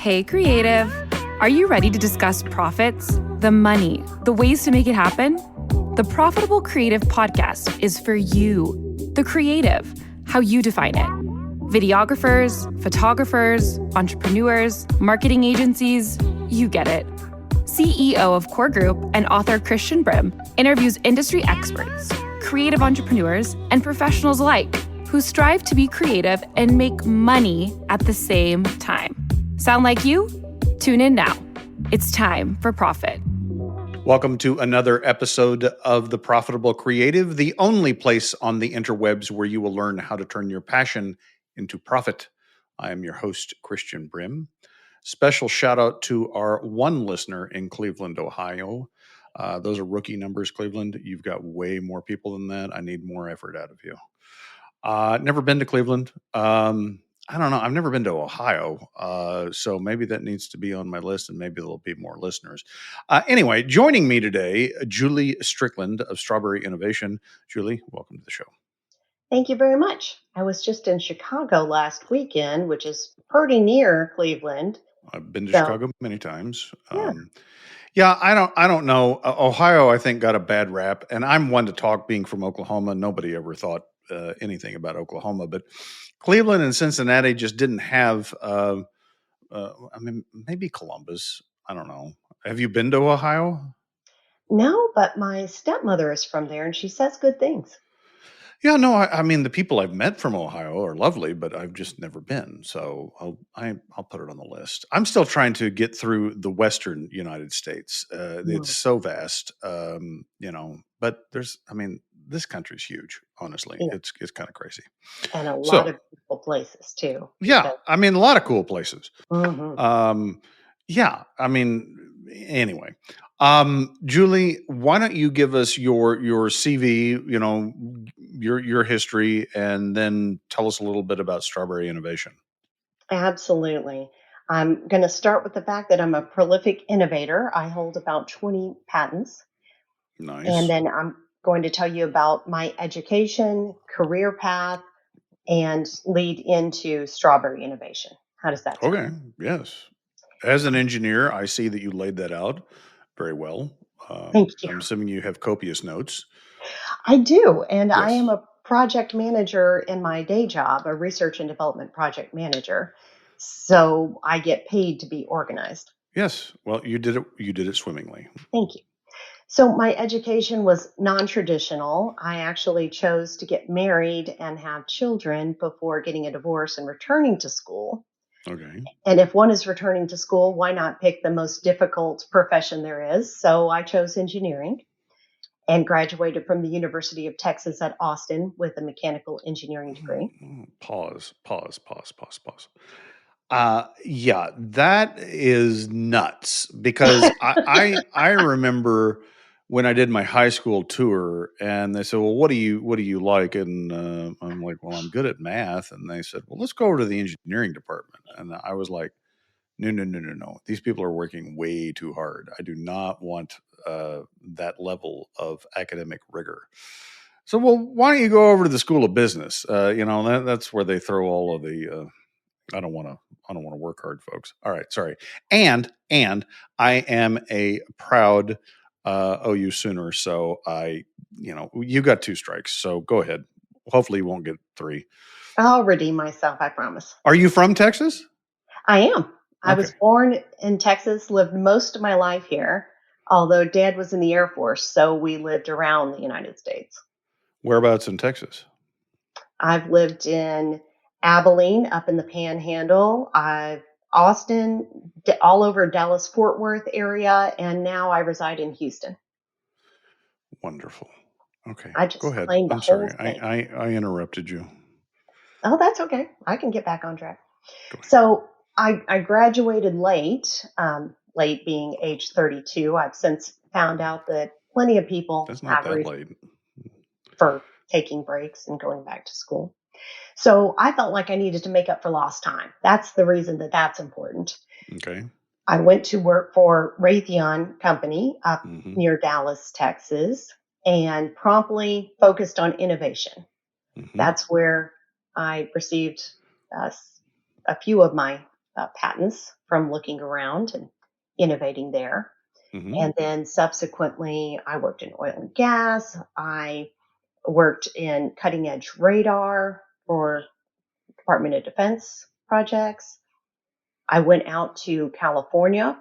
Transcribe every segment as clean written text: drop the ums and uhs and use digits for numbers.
Hey, creative. Are you ready to discuss profits, the money, the ways to make it happen? The Profitable Creative Podcast is for you, the creative, how you define it. Videographers, photographers, entrepreneurs, marketing agencies, you get it. CEO of Core Group and author Christian Brim interviews industry experts, creative entrepreneurs, and professionals alike who strive to be creative and make money at the same time. Sound like you? Tune in now. It's time for profit. Welcome to another episode of The Profitable Creative, the only place on the interwebs where you will learn how to turn your passion into profit. I am your host, Christian Brim. Special shout out to our one listener in Cleveland, Ohio. Those are rookie numbers, Cleveland. You've got way more people than that. I need more effort out of you. Never been to Cleveland. I don't know. I've never been to Ohio. So maybe that needs to be on my list and maybe there'll be more listeners. Anyway, joining me today, Julie Strickland of Strawberry Innovation. Julie, welcome to the show. Thank you very much. I was just in Chicago last weekend, which is pretty near Cleveland. I've been to Chicago many times. Yeah. I don't know. Ohio, I think, got a bad rap, and I'm one to talk. Being from Oklahoma, nobody ever thought anything about Oklahoma, but Cleveland and Cincinnati just didn't have. Maybe Columbus. I don't know. Have you been to Ohio? No, but my stepmother is from there and she says good things. Yeah, no. I mean, the people I've met from Ohio are lovely, but I've just never been. So I'll put it on the list. I'm still trying to get through the Western United States. It's so vast, But this country's huge. Honestly, Yeah. it's kind of crazy. And a lot of beautiful places too. Yeah, a lot of cool places. Mm-hmm. Anyway, Julie, why don't you give us your CV, your history, and then tell us a little bit about Strawberry Innovation. Absolutely. I'm going to start with the fact that I'm a prolific innovator. I hold about 20 patents. Nice. And then I'm going to tell you about my education, career path, and lead into Strawberry Innovation. How does that sound? Okay. Yes. As an engineer, I see that you laid that out very well. Thank you. I'm assuming you have copious notes. I do. And I Yes. am a project manager in my day job, a research and development project manager. So I get paid to be organized. Yes. Well, you did it swimmingly. Thank you. So my education was non-traditional. I actually chose to get married and have children before getting a divorce and returning to school. Okay. And if one is returning to school, why not pick the most difficult profession there is? So I chose engineering and graduated from the University of Texas at Austin with a mechanical engineering degree. Pause. Yeah, that is nuts because I remember when I did my high school tour and they said, well, what do you like? And I'm like, well, I'm good at math. And they said, well, let's go over to the engineering department. And I was like, no. These people are working way too hard. I do not want that level of academic rigor. So, well, why don't you go over to the School of Business? That's where they throw all of the. I don't want to work hard, folks. All right, sorry. And I am a proud OU Sooner, so you got 2 strikes. So go ahead. Hopefully, you won't get 3. I'll redeem myself, I promise. Are you from Texas? I am. I was Okay. born in Texas, lived most of my life here, although Dad was in the Air Force, so we lived around the United States. Whereabouts in Texas? I've lived in Abilene, up in the Panhandle, Austin, all over Dallas-Fort Worth area, and now I reside in Houston. Wonderful. Okay, I just go ahead. claimed the I'm whole sorry. thing. I interrupted you. Oh, that's okay. I can get back on track. Go ahead. So I graduated late, late being age 32. I've since found out that plenty of people That's not have that late. for taking breaks and going back to school. So I felt like I needed to make up for lost time. That's the reason that that's important. Okay. I went to work for Raytheon Company up near Dallas, Texas, and promptly focused on innovation. That's where I received a few of my patents from looking around and innovating there. Mm-hmm. And then subsequently, I worked in oil and gas. I worked in cutting edge radar for Department of Defense projects. I went out to California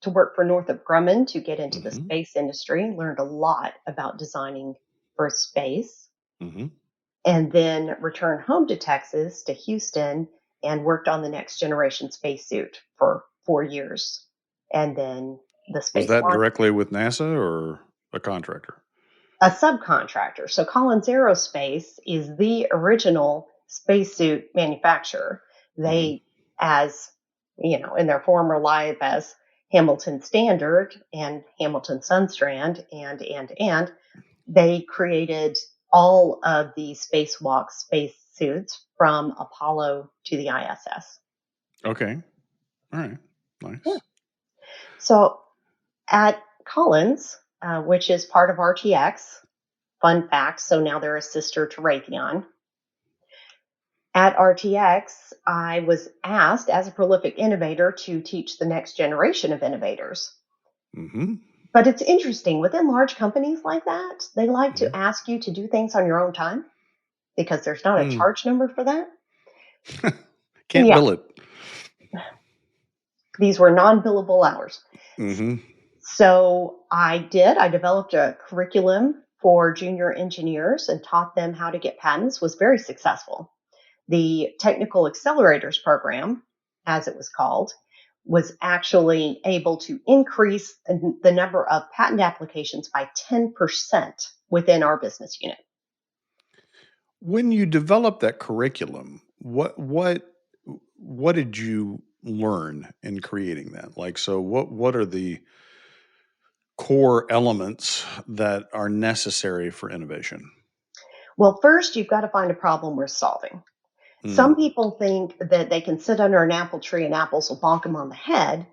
to work for Northrop Grumman to get into the Mm-hmm. space industry, learned a lot about designing for space, Mm-hmm. and then returned home to Texas, to Houston, and worked on the next generation spacesuit for 4 years. And then the Was space that launch, directly with NASA or a contractor? a subcontractor. So Collins Aerospace is the original spacesuit manufacturer. Mm-hmm. They, as in their former life as Hamilton Standard and Hamilton Sunstrand, and they created all of the spacewalk spacesuits from Apollo to the ISS. Okay. All right. Nice. Yeah. So at Collins, which is part of RTX, fun fact, so now they're a sister to Raytheon. At RTX, I was asked as a prolific innovator to teach the next generation of innovators. Mm-hmm. But it's interesting, within large companies like that, they like Mm-hmm. to ask you to do things on your own time because there's not a Mm. charge number for that. Can't Yeah, bill it. these were non-billable hours. Mm-hmm. So I developed a curriculum for junior engineers and taught them how to get patents, was very successful. The Technical Accelerators Program, as it was called, was actually able to increase the number of patent applications by 10% within our business unit. When you developed that curriculum, what did you learn in creating that? Like, so what are the core elements that are necessary for innovation? Well, first, you've got to find a problem worth solving. Some Mm. people think that they can sit under an apple tree and apples will bonk them on the head,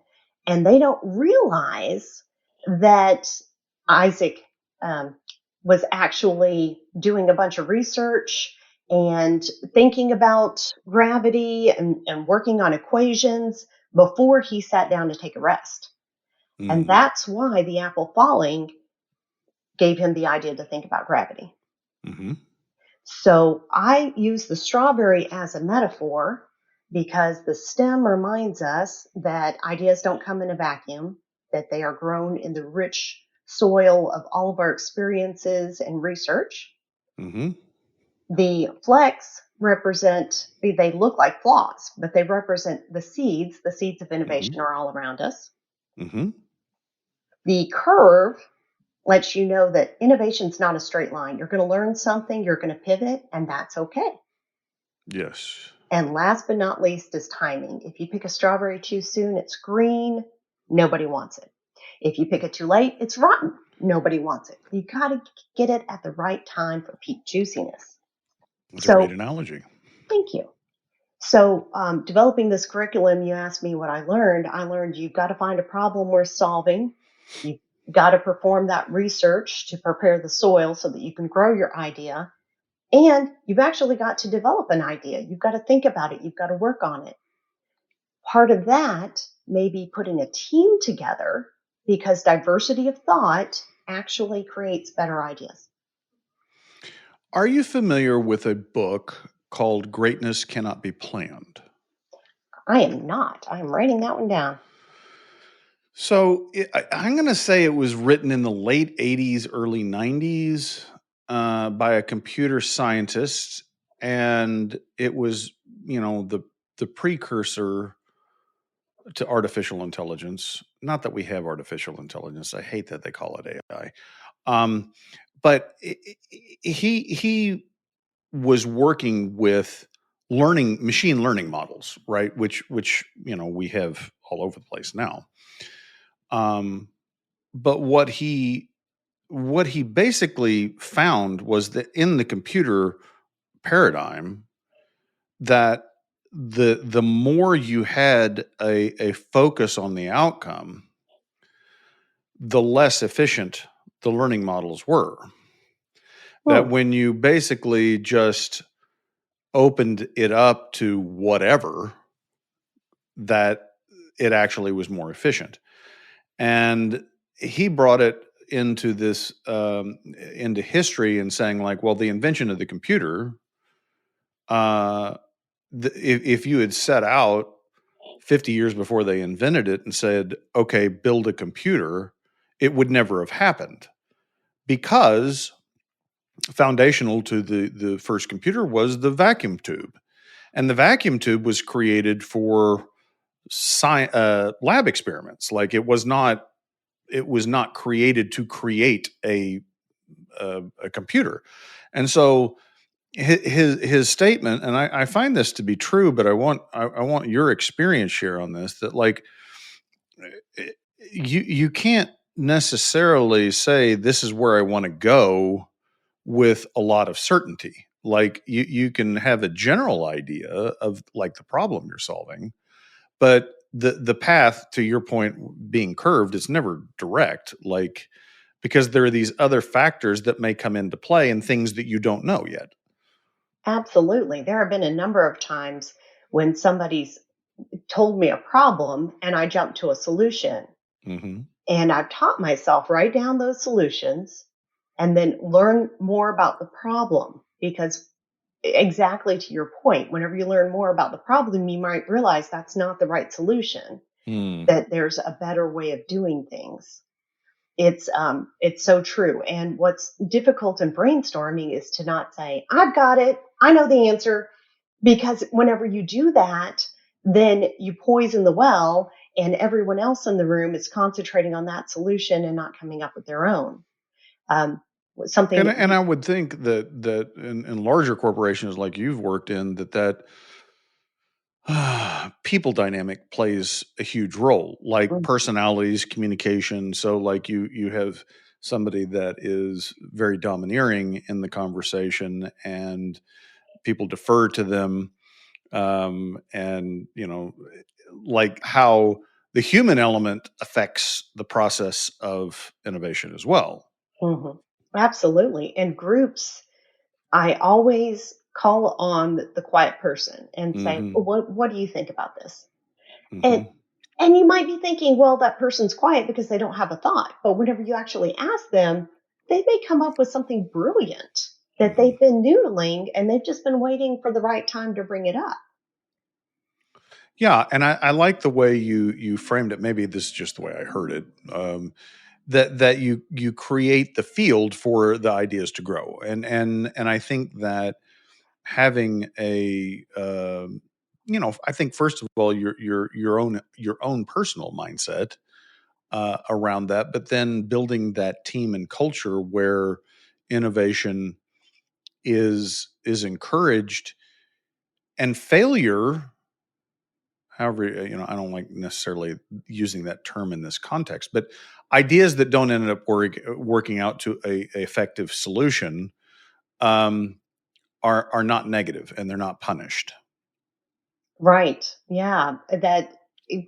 and they don't realize that Isaac was actually doing a bunch of research and thinking about gravity and working on equations before he sat down to take a rest. And Mm. that's why the apple falling gave him the idea to think about gravity. Mm-hmm. So I use the strawberry as a metaphor because the stem reminds us that ideas don't come in a vacuum, that they are grown in the rich soil of all of our experiences and research. Mm-hmm. The flecks they look like flaws, but they represent the seeds. The seeds of innovation Mm-hmm. are all around us. Mm-hmm. The curve lets you know that innovation's not a straight line. You're going to learn something, you're going to pivot, and that's okay. Yes. And last but not least is timing. If you pick a strawberry too soon, it's green. Nobody wants it. If you pick it too late, it's rotten. Nobody wants it. You got to get it at the right time for peak juiciness. That's a great So analogy. thank you. So developing this curriculum, you asked me what I learned. I learned you've got to find a problem worth solving. You've got to perform that research to prepare the soil so that you can grow your idea. And you've actually got to develop an idea. You've got to think about it. You've got to work on it. Part of that may be putting a team together because diversity of thought actually creates better ideas. Are you familiar with a book called Greatness Cannot Be Planned? I am not. I am writing that one down. So I'm going to say it was written in the late 80s, early 90s by a computer scientist. And it was, the precursor to artificial intelligence. Not that we have artificial intelligence. I hate that they call it AI. But he was working with machine learning models, right? Which we have all over the place now. But what he basically found was that in the computer paradigm, that the more you had a focus on the outcome, the less efficient the learning models were. That when you basically just opened it up to whatever, that it actually was more efficient. And he brought it into this into history and saying like, well, the invention of the computer, uh, if you had set out 50 years before they invented it and said, okay, build a computer, it would never have happened, because foundational to the first computer was the vacuum tube. And the vacuum tube was created for lab experiments. Like it was not created to create a computer. And so his statement, and I find this to be true, but I want your experience share on this, that like you can't necessarily say this is where I want to go with a lot of certainty. Like you can have a general idea of like the problem you're solving, but the path, to your point, being curved, is never direct, like, because there are these other factors that may come into play and things that you don't know yet. Absolutely. There have been a number of times when somebody's told me a problem and I jumped to a solution. Mm-hmm. And I've taught myself write down those solutions and then learn more about the problem, because exactly to your point, whenever you learn more about the problem, you might realize that's not the right solution, that there's a better way of doing things. It's so true. And what's difficult in brainstorming is to not say, I've got it, I know the answer, because whenever you do that, then you poison the well, and everyone else in the room is concentrating on that solution and not coming up with their own. Um, something And I would think that in larger corporations like you've worked in, that people dynamic plays a huge role, like personalities, communication. So like you have somebody that is very domineering in the conversation, and people defer to them, and like how the human element affects the process of innovation as well. Mhm. Absolutely. And groups, I always call on the quiet person and say, Mm-hmm. well, what do you think about this? And Mm-hmm. and you might be thinking, well, that person's quiet because they don't have a thought. But whenever you actually ask them, they may come up with something brilliant that Mm-hmm. they've been noodling and they've just been waiting for the right time to bring it up. Yeah, and I like the way you framed it. Maybe this is just the way I heard it. That you create the field for the ideas to grow, and I think that having a I think first of all your own personal mindset around that, but then building that team and culture where innovation is encouraged, and failure, however, I don't like necessarily using that term in this context, but ideas that don't end up working out to a effective solution, um, are not negative, and they're not punished. Right. Yeah. That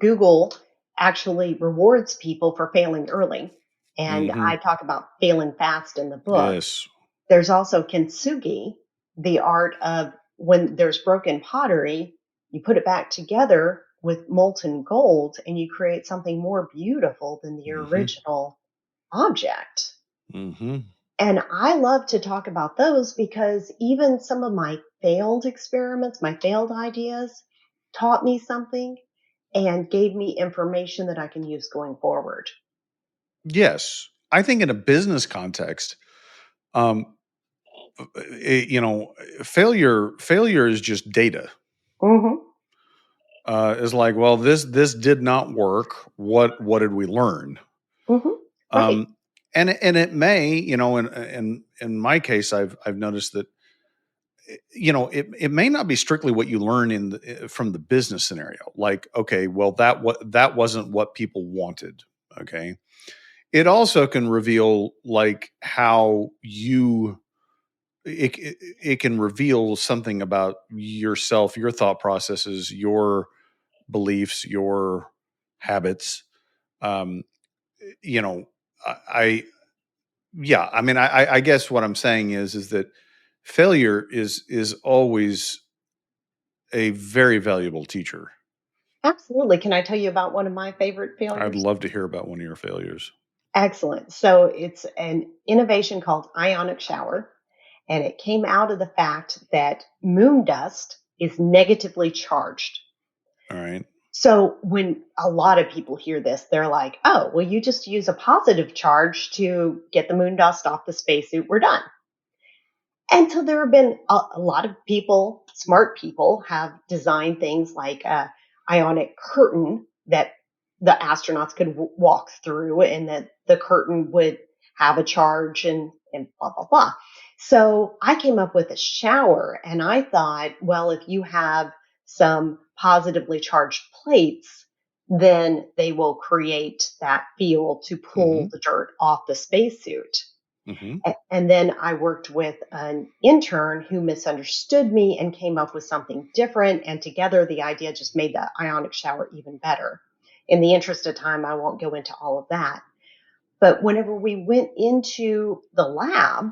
Google actually rewards people for failing early. And Hmm. I talk about failing fast in the book. Yes. There's also kintsugi, the art of when there's broken pottery, you put it back together with molten gold and you create something more beautiful than the Hmm. original object. Hmm. And I love to talk about those because even some of my failed experiments, my failed ideas, taught me something and gave me information that I can use going forward. Yes, I think in a business context, um, failure is just data. Hmm. Is like, well, this did not work. What did we learn? Hmm. Right. Um, and it may, in my case, I've noticed that, it may not be strictly what you learn from the business scenario. Like, okay, well, that wasn't what people wanted. Okay, it also can reveal like how it can reveal something about yourself, your thought processes, your beliefs, your habits. Um, you know, I yeah, I mean, I guess what I'm saying is that failure is always a very valuable teacher. Absolutely. Can I tell you about one of my favorite I'd failures? love to hear about one of your failures. Excellent. So it's an innovation called ionic shower, and it came out of the fact that moon dust is negatively charged. All right. So when a lot of people hear this, they're like, oh, well, you just use a positive charge to get the moon dust off the spacesuit. We're done. And so there have been a lot of people, smart people, have designed things like a ionic curtain that the astronauts could walk through, and that the curtain would have a charge and blah, blah, blah. So I came up with a shower, and I thought, well, if you have some positively charged plates, then they will create that field to pull the dirt off the spacesuit. And then I worked with an intern who misunderstood me and came up with something different. And together, the idea just made the ionic shower even better. In the interest of time, I won't go into all of that. But whenever we went into the lab,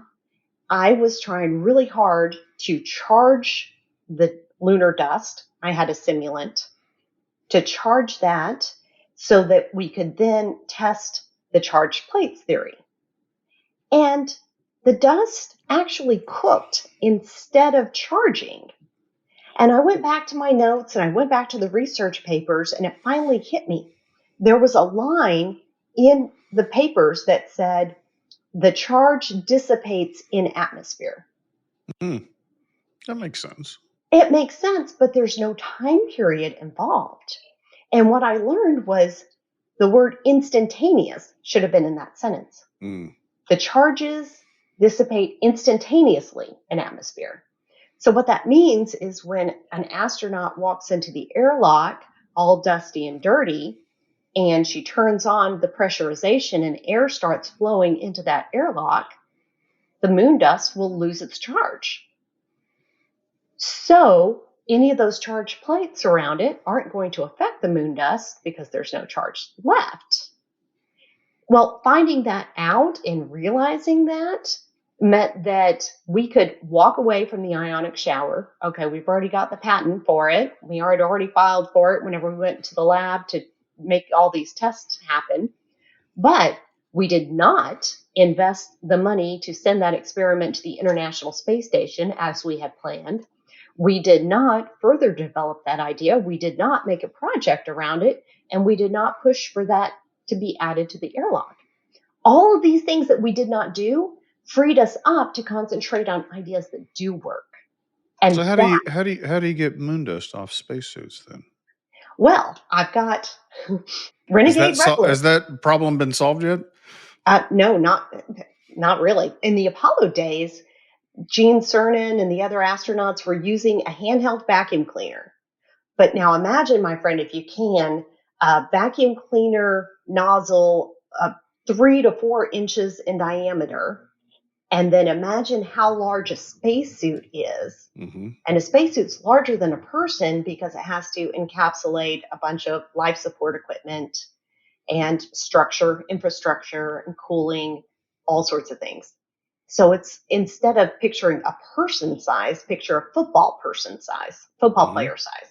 I was trying really hard to charge the lunar dust. I had a simulant to charge that so that we could then test the charged plates theory. And the dust actually cooked instead of charging. And I went back to my notes and I went back to the research papers, and it finally hit me. There was a line in the papers that said, the charge dissipates in atmosphere. That makes sense. It makes sense, but there's no time period involved. And what I learned was the word instantaneous should have been in that sentence. The charges dissipate instantaneously in atmosphere. So what that means is when an astronaut walks into the airlock all dusty and dirty, and she turns on the pressurization and air starts flowing into that airlock, the moon dust will lose its charge. So any of those charged plates around it aren't going to affect the moon dust because there's no charge left. Well, finding that out and realizing that meant that we could walk away from the ionic shower. Okay, we've already got the patent for it. We had already filed for it whenever we went to the lab to make all these tests happen. But we did not invest the money to send that experiment to the International Space Station as we had planned. We did not further develop that idea. We did not make a project around it, and we did not push for that to be added to the airlock. All of these things that we did not do freed us up to concentrate on ideas that do work. And so how do you get moon dust off spacesuits then? Well, I've got renegade regolith. Has that problem been solved yet? No, not really. In the Apollo days, Gene Cernan and the other astronauts were using a handheld vacuum cleaner. But now imagine, my friend, if you can, a vacuum cleaner nozzle 3 to 4 inches in diameter. And then imagine how large a spacesuit is. And a spacesuit's larger than a person because it has to encapsulate a bunch of life support equipment and infrastructure and cooling, all sorts of things. So it's, instead of picturing a person size, picture a football player size.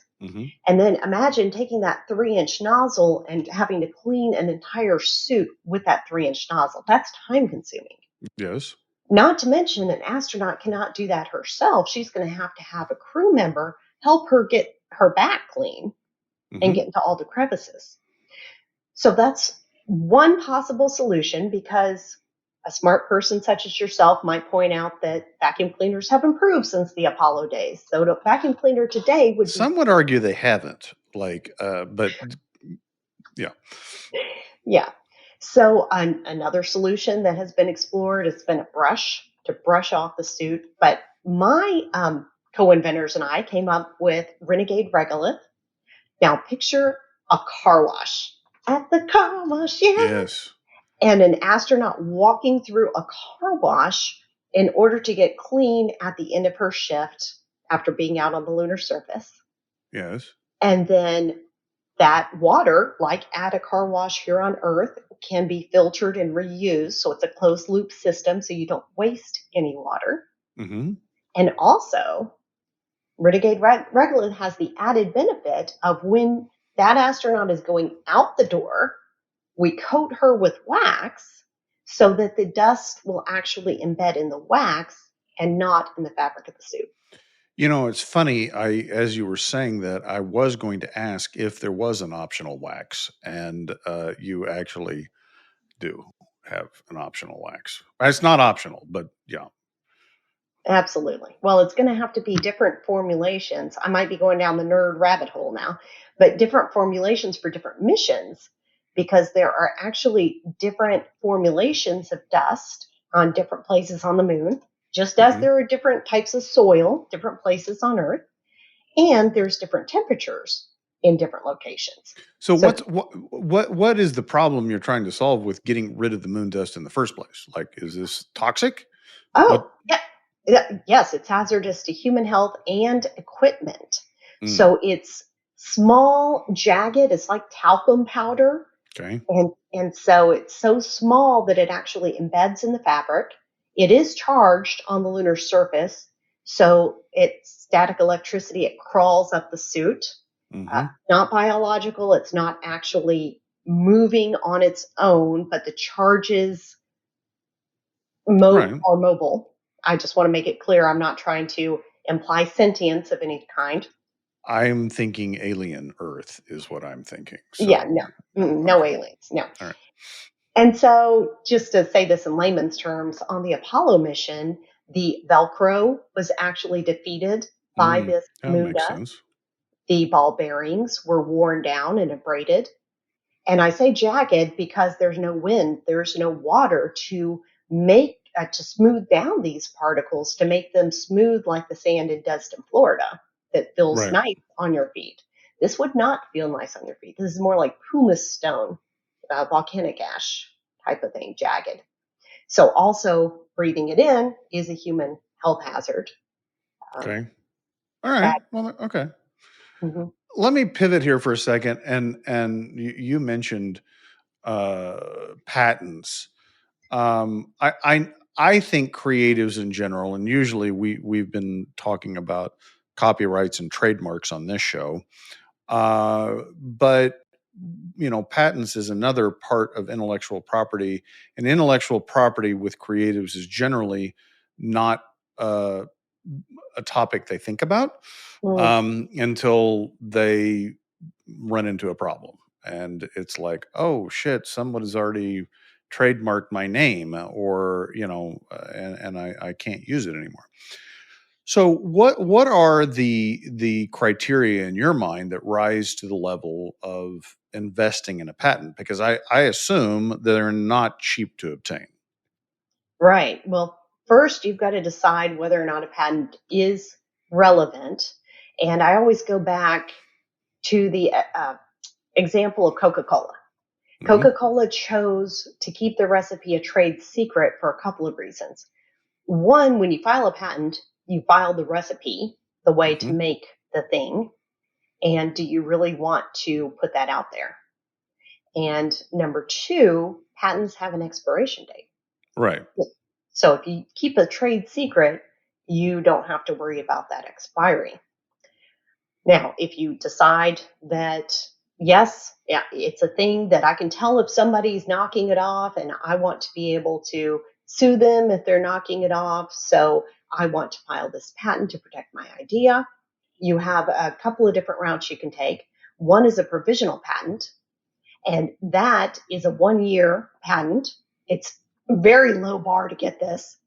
And then imagine taking that 3-inch nozzle and having to clean an entire suit with that 3-inch nozzle. That's time consuming. Yes. Not to mention, an astronaut cannot do that herself. She's going to have a crew member help her get her back clean and get into all the crevices. So that's one possible solution, because a smart person such as yourself might point out that vacuum cleaners have improved since the Apollo days. So a vacuum cleaner today would Some would argue they haven't, but yeah. Yeah. So another solution that has been explored has been a brush to brush off the suit. But my co-inventors and I came up with renegade regolith. Now picture a car wash. At the car wash, yeah. Yes. And an astronaut walking through a car wash in order to get clean at the end of her shift after being out on the lunar surface. Yes. And then that water, like at a car wash here on Earth, can be filtered and reused. So it's a closed loop system, so you don't waste any water. And also, renegade regolith has the added benefit of when that astronaut is going out the door. We coat her with wax so that the dust will actually embed in the wax and not in the fabric of the suit. It's funny. As you were saying that, I was going to ask if there was an optional wax, and you actually do have an optional wax. It's not optional, but yeah. Absolutely. Well, it's going to have to be different formulations. I might be going down the nerd rabbit hole now, but different formulations for different missions, because there are actually different formulations of dust on different places on the moon, just as there are different types of soil, different places on Earth, and there's different temperatures in different locations. So So, what is the problem you're trying to solve with getting rid of the moon dust in the first place? Like, is this toxic? What? oh, yeah. Yes, it's hazardous to human health and equipment. Mm, So it's small, jagged, it's like talcum powder. okay. And so it's so small that it actually embeds in the fabric. It is charged on the lunar surface. So it's static electricity. It crawls up the suit. Mm-hmm. Not biological. It's not actually moving on its own, but the charges Right. are mobile. I just want to make it clear I'm not trying to imply sentience of any kind. I'm thinking alien Earth is what I'm thinking. Yeah, So no. No okay. aliens, no. All right. And so, just to say this in layman's terms, on the Apollo mission, the Velcro was actually defeated by this That moon makes dust. sense. The ball bearings were worn down and abraded. And I say jagged because there's no wind, there's no water to make to smooth down these particles, to make them smooth like the sand and dust in Florida that feels Right. nice on your feet. This would not feel nice on your feet. This is more like pumice stone, volcanic ash type of thing, jagged. So also breathing it in is a human health hazard. Okay. All right. Well, okay. Mm-hmm. Let me pivot here for a second, and you mentioned patents. I think creatives in general, and usually we've been talking about copyrights and trademarks on this show, but patents is another part of intellectual property, and intellectual property with creatives is generally not uh, a topic they think about Mm. until they run into a problem. And it's like, oh shit, someone has already trademarked my name, or, and I can't use it anymore. So what are the criteria in your mind that rise to the level of investing in a patent? Because I assume they're not cheap to obtain. Right. Well, first you've got to decide whether or not a patent is relevant. And I always go back to the example of Coca-Cola. Hmm. Coca-Cola chose to keep the recipe a trade secret for a couple of reasons. One, when you file a patent, you file the recipe, the way to Hmm. make the thing. And do you really want to put that out there? And number two, patents have an expiration date. Right. So if you keep a trade secret, you don't have to worry about that expiring. Now, if you decide that, yes, yeah, it's a thing that I can tell if somebody's knocking it off, and I want to be able to sue them if they're knocking it off, so I want to file this patent to protect my idea, you have a couple of different routes you can take. One is a provisional patent, and that is a 1-year patent. It's a very low bar to get this.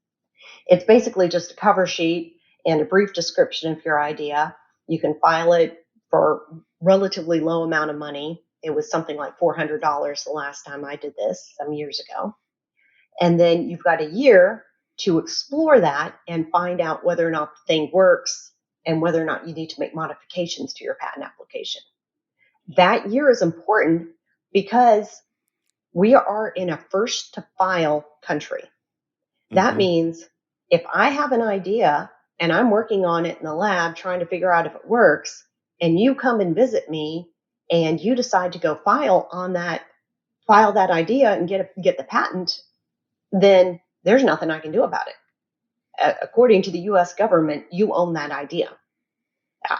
It's basically just a cover sheet and a brief description of your idea. You can file it for relatively low amount of money. It was something like $400 the last time I did this some years ago. And then you've got a year to explore that and find out whether or not the thing works and whether or not you need to make modifications to your patent application. That year is important because we are in a first to file country. That Hmm. means if I have an idea and I'm working on it in the lab trying to figure out if it works, and you come and visit me and you decide to go file that idea and get the patent, then there's nothing I can do about it. According to the US government, you own that idea.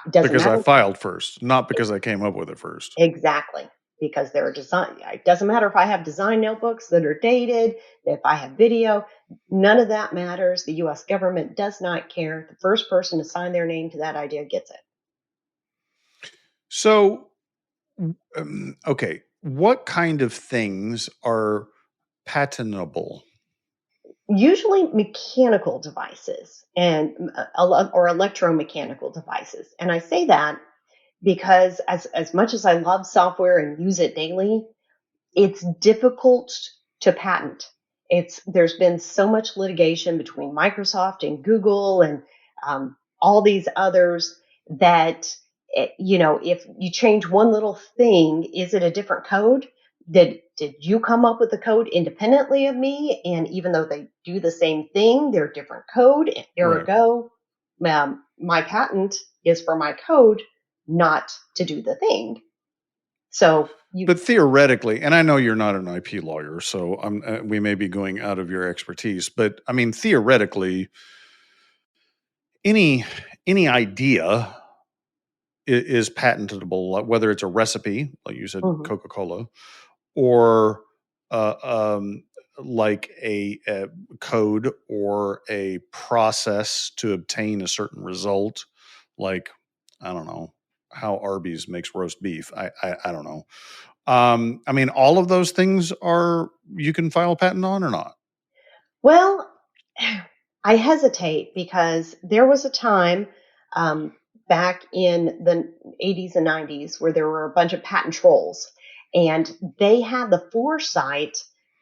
Doesn't Because I matter. filed first, not because I came up with it first. Exactly. Because they're design. It doesn't matter if I have design notebooks that are dated, if I have video, none of that matters. The US government does not care. The first person to sign their name to that idea gets it. So, okay, what kind of things are patentable? Usually mechanical devices and or electromechanical devices. And I say that because as much as I love software and use it daily, it's difficult to patent. There's been so much litigation between Microsoft and Google and all these others that if you change one little thing, is it a different code? Did you come up with the code independently of me? And even though they do the same thing, they're different code. Ergo, my patent is for my code, not to do the thing. So But theoretically, and I know you're not an IP lawyer, so we may be going out of your expertise, but I mean, theoretically, any idea is patentable, whether it's a recipe, like you said, Coca-Cola, or uh, um, like a code or a process to obtain a certain result, like, I don't know, how Arby's makes roast beef. I don't know. I mean, all of those things you can file a patent on or not? Well, I hesitate because there was a time back in the 80s and 90s where there were a bunch of patent trolls, and they had the foresight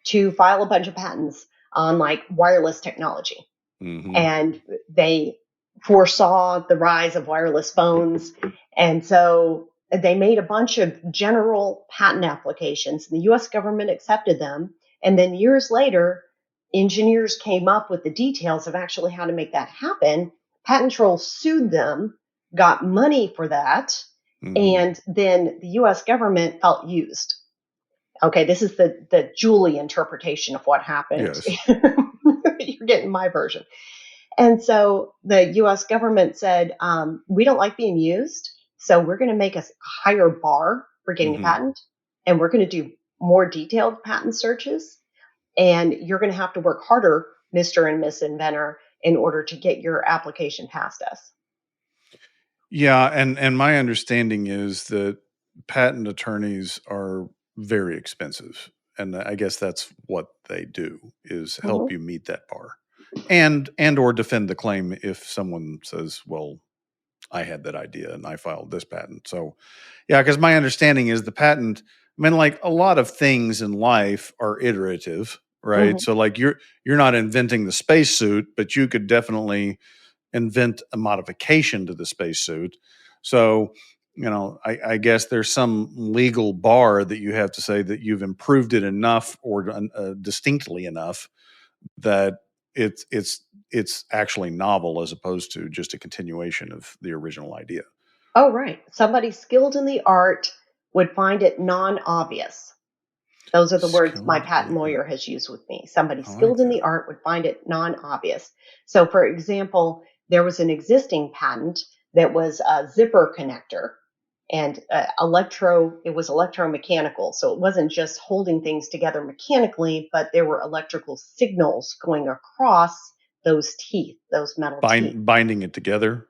to file a bunch of patents on like wireless technology. Mm-hmm. And they foresaw the rise of wireless phones. And so they made a bunch of general patent applications. The US government accepted them. And then years later, engineers came up with the details of actually how to make that happen. Patent trolls sued them, got money for that. And then the US government felt used. Okay, this is the Julie interpretation of what happened. Yes. You're getting my version. And so the US government said, we don't like being used, so we're going to make a higher bar for getting a patent, and we're going to do more detailed patent searches, and you're going to have to work harder, Mr. and Miss Inventor, in order to get your application past us. Yeah, and my understanding is that patent attorneys are very expensive, and I guess that's what they do, is help you meet that bar, and or defend the claim if someone says, well, I had that idea and I filed this patent. So yeah, because my understanding is the patent, I mean, like a lot of things in life are iterative, right? So like you're not inventing the spacesuit, but you could definitely invent a modification to the spacesuit. So, I guess there's some legal bar that you have to say that you've improved it enough or distinctly enough that it's actually novel as opposed to just a continuation of the original idea. Oh, right. Somebody skilled in the art would find it non-obvious. Those are the words my patent lawyer has used with me. Somebody skilled in the art would find it non-obvious. So, for example, there was an existing patent that was a zipper connector, and it was electromechanical. So it wasn't just holding things together mechanically, but there were electrical signals going across those teeth, those metal teeth. Binding it together?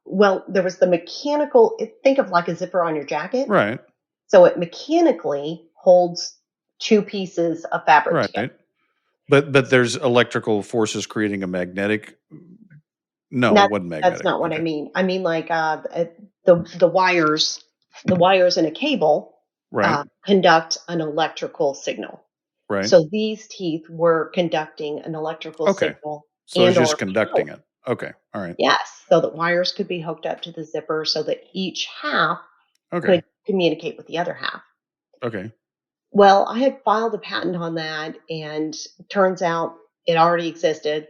Well, there was the mechanical, think of like a zipper on your jacket. Right. So it mechanically holds two pieces of fabric together. But there's electrical forces creating a magnetic. No, it wasn't magnetic. That's not what I mean. I mean like the wires in a cable conduct an electrical signal. Right. So these teeth were conducting an electrical signal. So it's just conducting it. Okay. All right. Yes. So that wires could be hooked up to the zipper so that each half could communicate with the other half. Okay. Well, I had filed a patent on that, and turns out it already existed.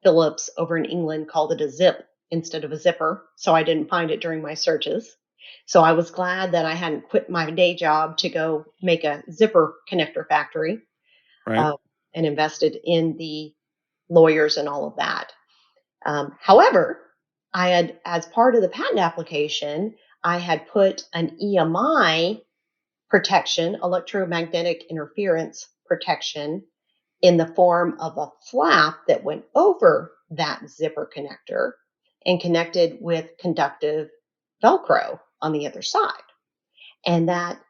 Philips over in England called it a zip instead of a zipper, so I didn't find it during my searches. So I was glad that I hadn't quit my day job to go make a zipper connector factory, and invested in the lawyers and all of that. However, I had, as part of the patent application, I had put an EMI protection, electromagnetic interference protection, in the form of a flap that went over that zipper connector and connected with conductive Velcro on the other side. And that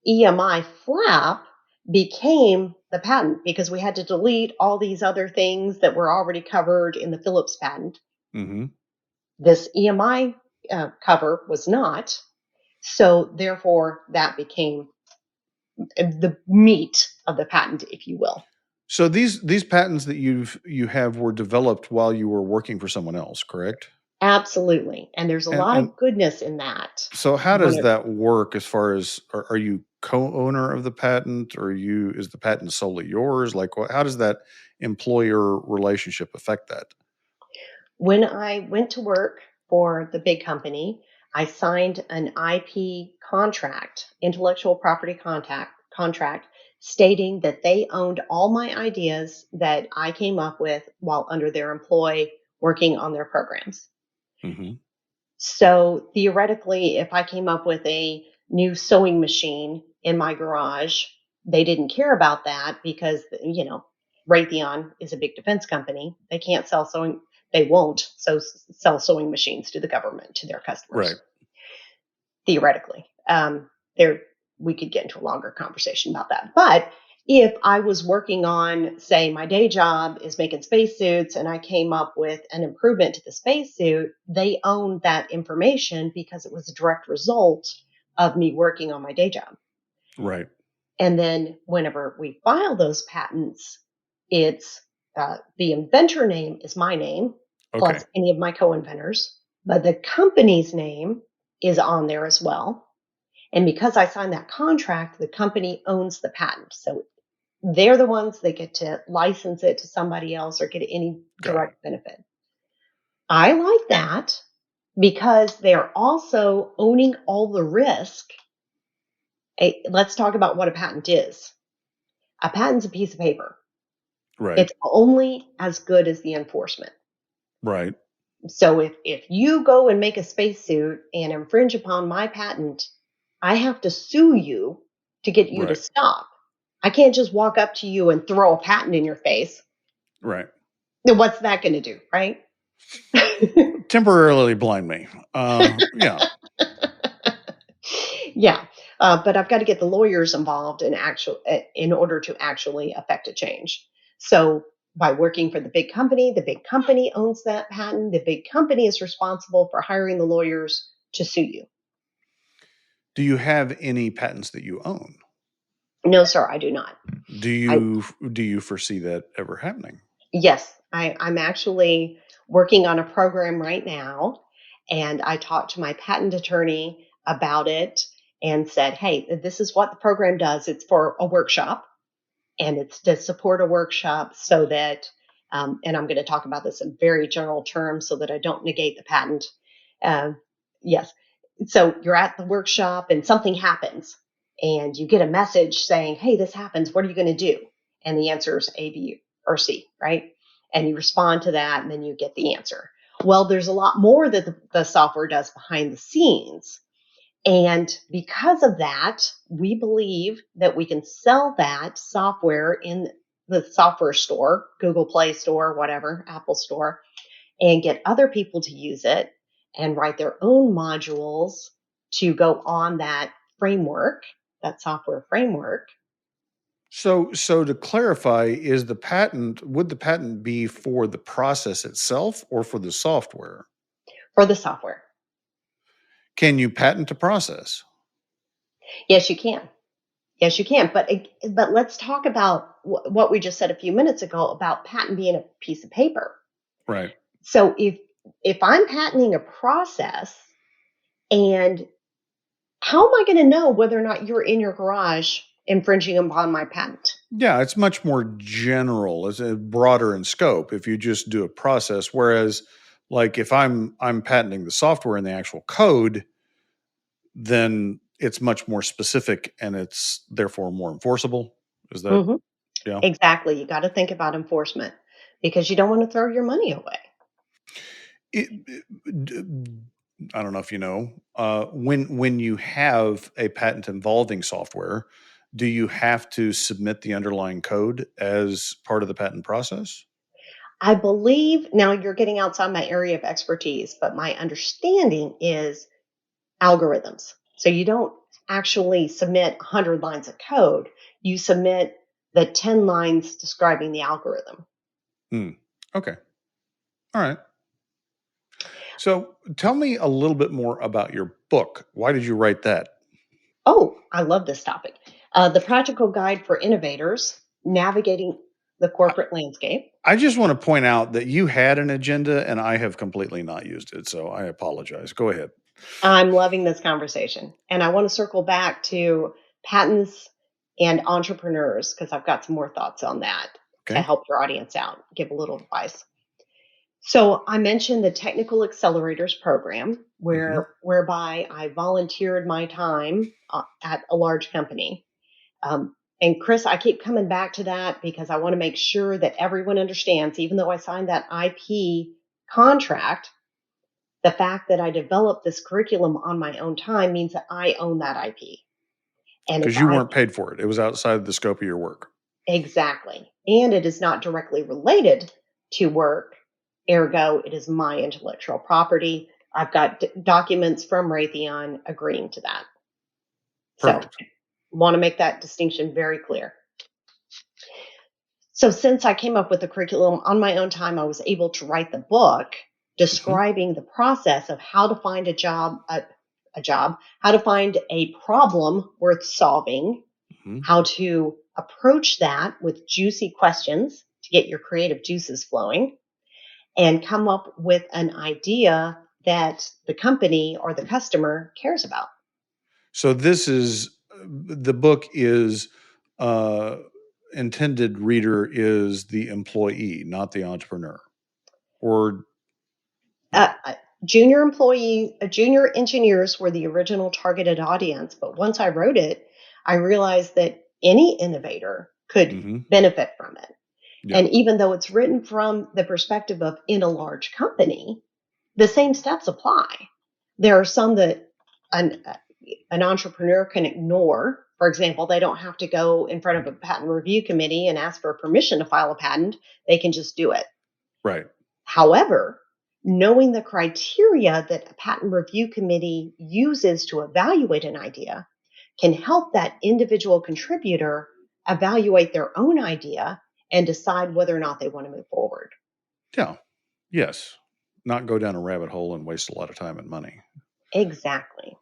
EMI flap became the patent because we had to delete all these other things that were already covered in the Phillips patent. Mm-hmm. This EMI cover was not. So therefore, that became the meat of the patent, if you will. So these patents that you have were developed while you were working for someone else, correct? Absolutely. And there's a lot And of goodness in that. so how does that work as far as, are you co-owner of the patent, or is the patent solely yours? Like, how does that employer relationship affect that? When I went to work for the big company, I signed an IP contract, intellectual property contract, stating that they owned all my ideas that I came up with while under their employ working on their programs. Mm-hmm. So theoretically, if I came up with a new sewing machine in my garage, they didn't care about that because, Raytheon is a big defense company. They can't sell sewing. They won't sell sewing machines to the government, to their customers. Right. Theoretically, we could get into a longer conversation about that. But if I was working on, say, my day job is making spacesuits, and I came up with an improvement to the spacesuit, they owned that information because it was a direct result of me working on my day job. Right. And then whenever we file those patents, it's the inventor name is my name, plus any of my co-inventors, but the company's name is on there as well. And because I signed that contract, the company owns the patent. So they're the ones that get to license it to somebody else or get any direct benefit. I like that because they're also owning all the risk. Let's talk about what a patent is. A patent's a piece of paper. Right. It's only as good as the enforcement. Right. So if you go and make a spacesuit and infringe upon my patent, I have to sue you to get you to stop. I can't just walk up to you and throw a patent in your face. Right. Then what's that going to do, right? Temporarily blind me. Yeah. Yeah. But I've got to get the lawyers involved in order to actually affect a change. So by working for the big company owns that patent. The big company is responsible for hiring the lawyers to sue you. Do you have any patents that you own? No, sir, I do not. Do you foresee that ever happening? Yes, I'm actually working on a program right now, and I talked to my patent attorney about it and said, hey, this is what the program does. It's for a workshop, and it's to support a workshop so that, and I'm going to talk about this in very general terms so that I don't negate the patent. Yes. So you're at the workshop and something happens and you get a message saying, hey, this happens. What are you going to do? And the answer is A, B, or C, right? And you respond to that and then you get the answer. Well, there's a lot more that the software does behind the scenes. And because of that, we believe that we can sell that software in the software store, Google Play Store, whatever, Apple Store, and get other people to use it and write their own modules to go on that framework, that software framework. So to clarify, would the patent be for the process itself or for the software? For the software. Can you patent a process? Yes, you can. Yes, you can. But let's talk about what we just said a few minutes ago about patent being a piece of paper. Right. So if I'm patenting a process, and how am I going to know whether or not you're in your garage infringing upon my patent? Yeah, it's much more general, it's broader in scope if you just do a process. Whereas, like if I'm patenting the software and the actual code, then it's much more specific and it's therefore more enforceable. Is that? Mm-hmm. Yeah. Exactly. You got to think about enforcement because you don't want to throw your money away. I don't know if you know, when you have a patent involving software, do you have to submit the underlying code as part of the patent process? I believe, now you're getting outside my area of expertise, but my understanding is algorithms. So you don't actually submit 100 lines of code. You submit the 10 lines describing the algorithm. Okay. All right. So tell me a little bit more about your book. Why did you write that? Oh, I love this topic. The Practical Guide for Innovators, Navigating the Corporate Landscape. I just want to point out that you had an agenda and I have completely not used it. So I apologize. Go ahead. I'm loving this conversation. And I want to circle back to patents and entrepreneurs because I've got some more thoughts on that to Okay. help your audience out, give a little advice. So I mentioned the Technical Accelerators program, whereby I volunteered my time at a large company. And Chris, I keep coming back to that because I want to make sure that everyone understands, even though I signed that IP contract, the fact that I developed this curriculum on my own time means that I own that IP. And Because it's you weren't paid for it. It was outside the scope of your work. exactly. And it is not directly related to work. Ergo, it is my intellectual property. I've got documents from Raytheon agreeing to that. Perfect. So want to make that distinction very clear. So since I came up with the curriculum on my own time, I was able to write the book describing the process of how to find a job, how to find a problem worth solving, how to approach that with juicy questions to get your creative juices flowing, and come up with an idea that the company or the customer cares about. So this is the book is intended reader is the employee, not the entrepreneur. Or Junior engineers were the original targeted audience. But once I wrote it, I realized that any innovator could benefit from it. Yeah. And even though it's written from the perspective of in a large company, the same steps apply. There are some that an entrepreneur can ignore. For example, they don't have to go in front of a patent review committee and ask for permission to file a patent. They can just do it. Right. However, knowing the criteria that a patent review committee uses to evaluate an idea can help that individual contributor evaluate their own idea and decide whether or not they want to move forward. Yeah. Yes. Not go down a rabbit hole and waste a lot of time and money. Exactly.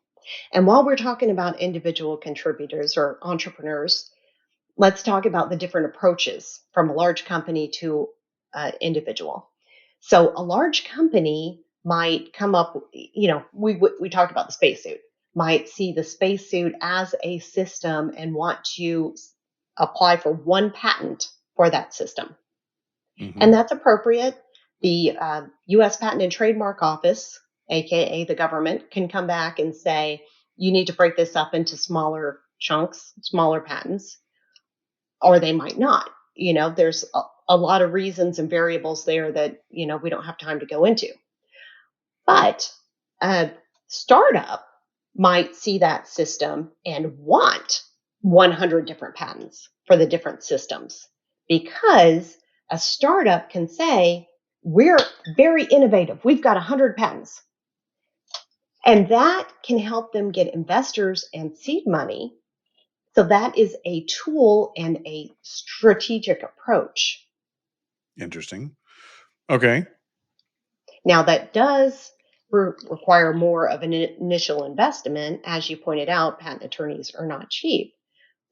And while we're talking about individual contributors or entrepreneurs, let's talk about the different approaches from a large company to individual. So a large company might come up, we talked about the spacesuit, might see the spacesuit as a system and want to apply for one patent for that system. And that's appropriate. The U.S. Patent and Trademark Office, aka the government, can come back and say, you need to break this up into smaller chunks, smaller patents, or they might not. There's a lot of reasons and variables there that, we don't have time to go into. But a startup might see that system and want 100 different patents for the different systems, because a startup can say, we're very innovative. We've got 100 patents. And that can help them get investors and seed money. So that is a tool and a strategic approach. Interesting. Okay. Now, that does require more of an initial investment. As you pointed out, patent attorneys are not cheap,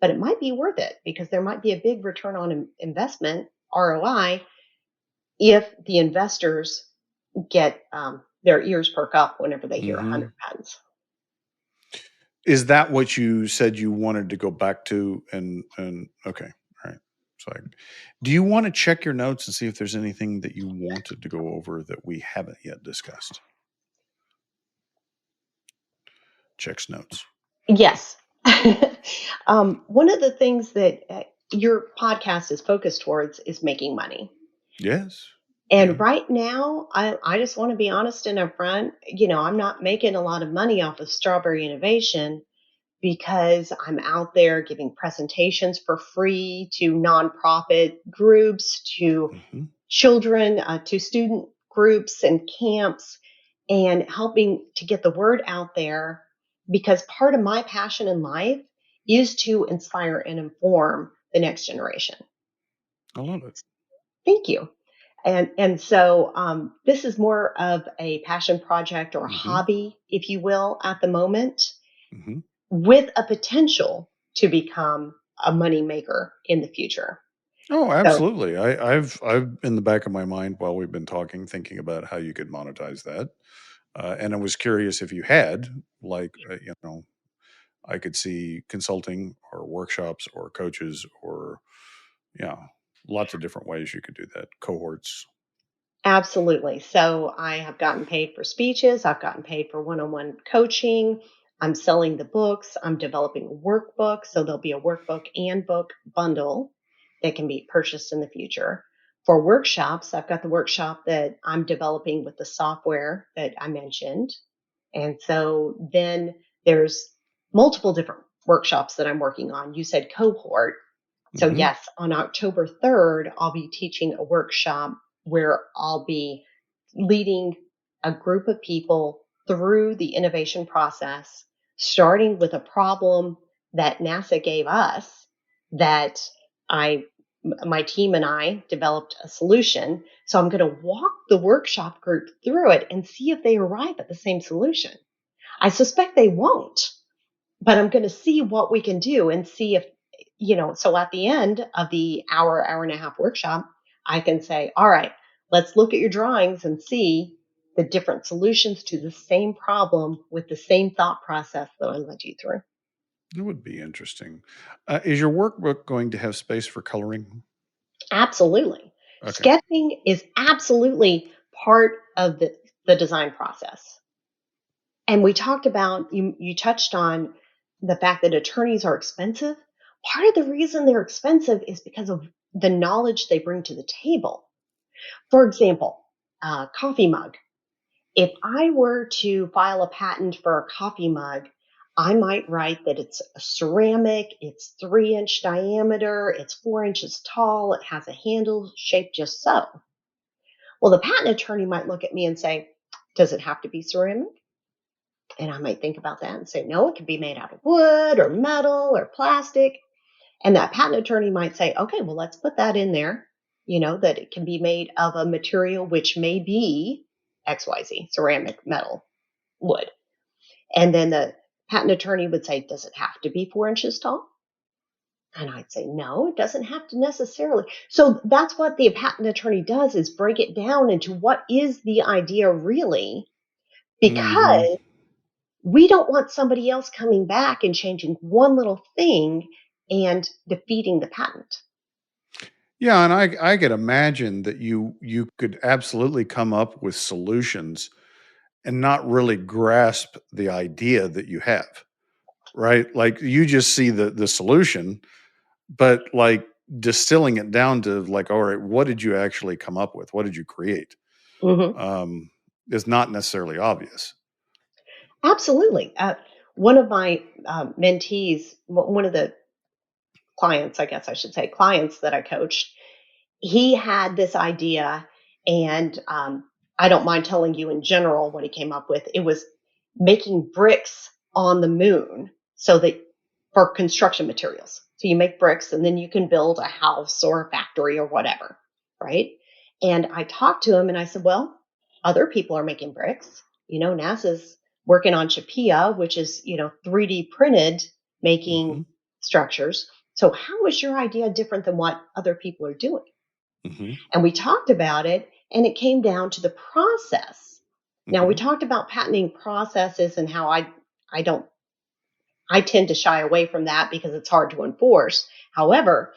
but it might be worth it because there might be a big return on investment, ROI, if the investors get their ears perk up whenever they hear 100 patents. Is that what you said you wanted to go back to? And okay, all right. So, do you want to check your notes and see if there's anything that you wanted to go over that we haven't yet discussed? Checks notes. Yes. One of the things that your podcast is focused towards is making money. Yes. And Yeah. right now, I just want to be honest and upfront. I'm not making a lot of money off of Strawberry Innovation because I'm out there giving presentations for free to nonprofit groups, to Hmm. children, to student groups and camps, and helping to get the word out there, because part of my passion in life is to inspire and inform the next generation. I love it. Thank you. And so this is more of a passion project or a Hmm. hobby, if you will, at the moment, Hmm. with a potential to become a money maker in the future. Oh, So absolutely. I've in the back of my mind while we've been talking, thinking about how you could monetize that, and I was curious if you had, like, I could see consulting or workshops or coaches or yeah, lots of different ways you could do that. Cohorts. absolutely. So I have gotten paid for speeches. I've gotten paid for one-on-one coaching. I'm selling the books. I'm developing a workbook. So there'll be a workbook and book bundle that can be purchased in the future. For workshops, I've got the workshop that I'm developing with the software that I mentioned. And so then there's multiple different workshops that I'm working on. You said cohort. So Hmm. yes, on October 3rd, I'll be teaching a workshop where I'll be leading a group of people through the innovation process, starting with a problem that NASA gave us that my team and I developed a solution. So I'm going to walk the workshop group through it and see if they arrive at the same solution. I suspect they won't, but I'm going to see what we can do and see if, so at the end of the hour and a half workshop, I can say, all right, let's look at your drawings and see the different solutions to the same problem with the same thought process that I led you through. That would be interesting. Is your workbook going to have space for coloring? Absolutely. Okay. Sketching is absolutely part of the design process. And we talked about, you touched on the fact that attorneys are expensive. Part of the reason they're expensive is because of the knowledge they bring to the table. For example, a coffee mug. If I were to file a patent for a coffee mug, I might write that it's a ceramic, it's 3-inch diameter, it's 4 inches tall, it has a handle shaped just so. Well, the patent attorney might look at me and say, does it have to be ceramic? And I might think about that and say, no, it can be made out of wood or metal or plastic. And that patent attorney might say, okay, well, let's put that in there, that it can be made of a material which may be XYZ, ceramic, metal, wood. And then the patent attorney would say, does it have to be 4 inches tall? And I'd say, no, it doesn't have to necessarily. So that's what the patent attorney does, is break it down into what is the idea really, Hmm. because we don't want somebody else coming back and changing one little thing and defeating the patent. Yeah, and I could imagine that you could absolutely come up with solutions and not really grasp the idea that you have, right? Like you just see the solution, but like distilling it down to like, all right, what did you actually come up with? What did you create? Hmm. Um, is not necessarily obvious. Absolutely. One of my mentees, one of the clients, I guess I should say, clients that I coached, he had this idea, and I don't mind telling you in general what he came up with. It was making bricks on the moon, so that for construction materials. So you make bricks and then you can build a house or a factory or whatever, right? And I talked to him and I said, well, other people are making bricks. NASA's working on Chapia, which is, 3D printed, making Hmm. structures. So how is your idea different than what other people are doing? Hmm. And we talked about it, and it came down to the process. Now, we Hmm. talked about patenting processes and how I tend to shy away from that because it's hard to enforce. However,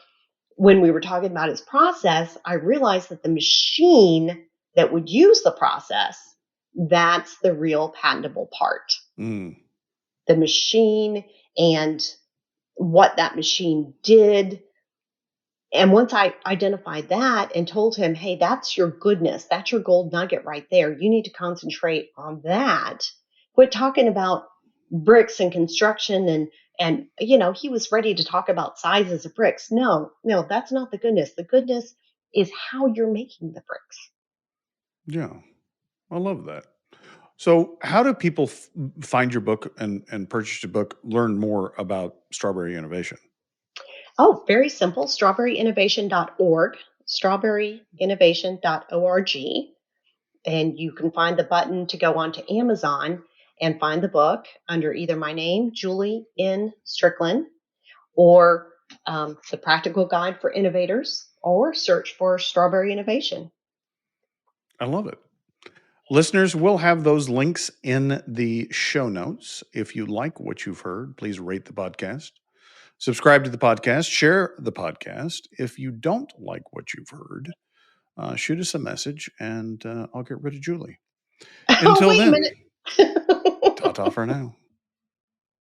when we were talking about his process, I realized that the machine that would use the process, that's the real patentable part. Mm. The machine and what that machine did, And once I identified that and told him, hey, that's your goodness, that's your gold nugget right there. You need to concentrate on that. Quit talking about bricks and construction and he was ready to talk about sizes of bricks. No, that's not the goodness. The goodness is how you're making the bricks. Yeah, I love that. So, how do people find your book and purchase your book, learn more about strawberry innovation? Oh, very simple. Strawberryinnovation.org, strawberryinnovation.org. And you can find the button to go onto Amazon and find the book under either my name, Julie N. Strickland, or the Practical Guide for Innovators, or search for Strawberry Innovation. I love it. Listeners, we'll have those links in the show notes. If you like what you've heard, please rate the podcast, subscribe to the podcast, share the podcast. If you don't like what you've heard, shoot us a message and I'll get rid of Julie. Oh, Until wait a then, minute. ta-ta for now.